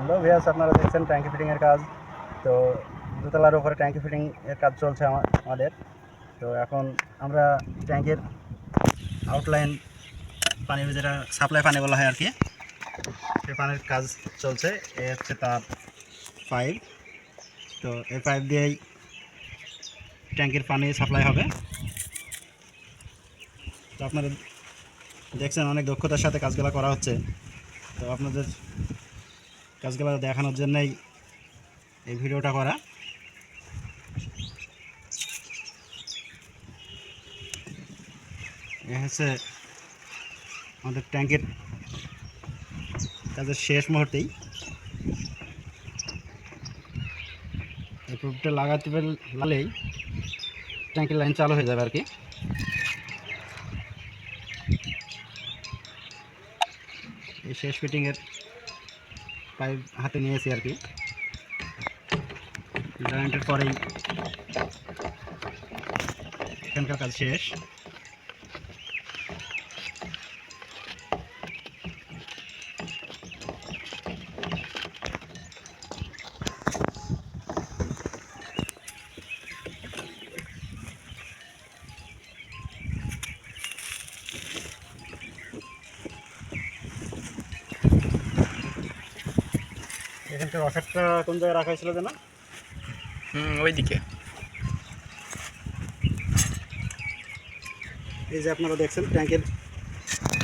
Hello viewers, আপনারা দেখছেন ট্যাঙ্কি ফিটিংয়ের কাজ। তো দোতলার উপরে ট্যাঙ্কি ফিটিংয়ের কাজ চলছে আমাদের। তো এখন আমরা ট্যাঙ্কের আউটলাইন পানি, যেটা সাপ্লাই পানি বলা হয় আর কি, সেই পানির কাজ চলছে। এ হচ্ছে তার পাইপ। তো এই পাইপ দিয়েই ট্যাঙ্কের পানি সাপ্লাই হবে। তো আপনারা দেখছেন অনেক দক্ষতার সাথে কাজগুলো করা হচ্ছে। তো আপনাদের কাজগুলো দেখানোর জন্যই এই ভিডিওটা করা। এ হচ্ছে আমাদের ট্যাঙ্কের কাজের শেষ মুহূর্তেই এই প্রুফটা লাগাতে পারলেই ট্যাঙ্কের লাইন চালু হয়ে যাবে আর কি। এই শেষ ফিটিংয়ের পাইপ হাতে নিয়েছি আর কি। জয়েন্টের পরেই এখানকার কাজ শেষ। এখানকার ওয়াশারটা কোন জায়গায় রাখা হয়েছিল যেন? ওইদিকে। এই যে আপনারা দেখছেন ট্যাঙ্কের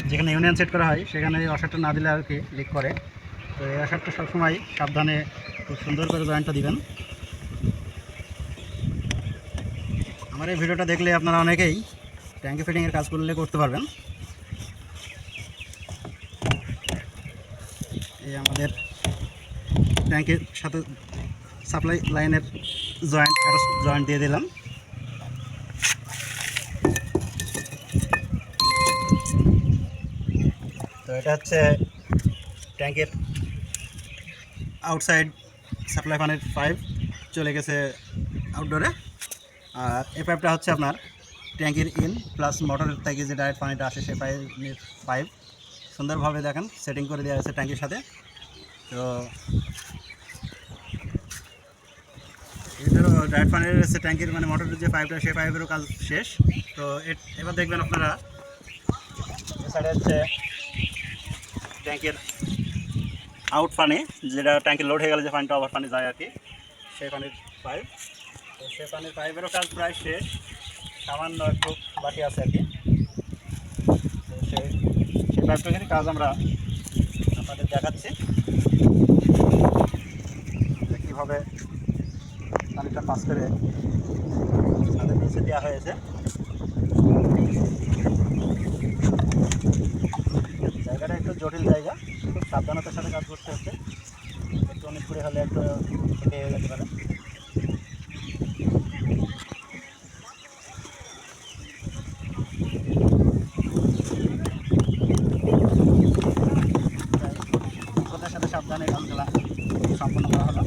যেখানে ইউনিয়ন সেট করা হয় সেখানে এই ওয়াশারটা না দিলে আর কি লিক করে। তো এই ওয়াশারটা সবসময় সাবধানে খুব সুন্দর করে জয়েন্টটা দিবেন। আমার এই ভিডিওটা দেখলে আপনারা অনেকেই ট্যাঙ্কি ফিটিংয়ের কাজ করতে পারবেন। এই আমাদের ট্যাঙ্কের সাথে সাপ্লাই লাইনের জয়েন্ট দিয়ে দিলাম। তো এটা হচ্ছে ট্যাঙ্কের আউটসাইড সাপ্লাই পানির পাইপ, চলে গেছে আউটডোরে। আর এই পাইপটা হচ্ছে আপনার ট্যাঙ্কের ইন প্লাস মোটরের থেকে যে ডাইরেক্ট পানিটা আসে সেই পাইপ সুন্দরভাবে দেখেন সেটিং করে দেওয়া হয়েছে ট্যাঙ্কির সাথে। তো এটারও ডাইরেক্ট পানির হচ্ছে ট্যাঙ্কির মানে মোটরের যে পাইপটা সেই পাইপেরও কাজ শেষ। তো এবার দেখবেন আপনারা এ সাইডে হচ্ছে ট্যাঙ্কের আউট পানি, যেটা ট্যাঙ্কে লোড হয়ে গেলে যে পানিটা ওভার পানি যায় আর কি, সেই পানির পাইপ। তো সেই পানির পাইপেরও কাজ প্রায় শেষ, সামান্য একটু বাকি আছে আর কি। তো সেই পাইপটার কাজ আমরা আপনাদের দেখাচ্ছি কীভাবে পানিটা পাস করে তাদের নিচে দেওয়া হয়েছে। জায়গাটা একটু জটিল জায়গা, খুব সাবধানতার সাথে কাজ করতে হচ্ছে। একটু অনেক করে হলে একটু হয়ে যেতে পারে। ওদের সাথে সাবধানে কাজগুলা সম্পন্ন করা হলো।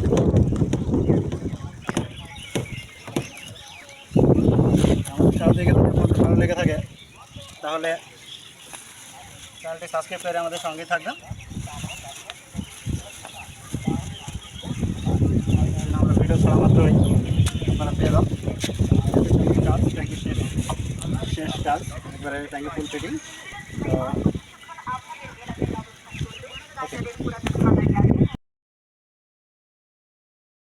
আমাদের সাথে যদি ভালো লেগে থাকে তাহলে চ্যানেলটি সাবস্ক্রাইব করে আমাদের সঙ্গেই থাকবেন। আমরা ভিডিও ছাড়া মাত্রই আপনারা পেয়ে যান। কাজ ট্যাঙ্কি শেষ কাজ, একবারে ট্যাঙ্কি ফুল ফিটিং। তো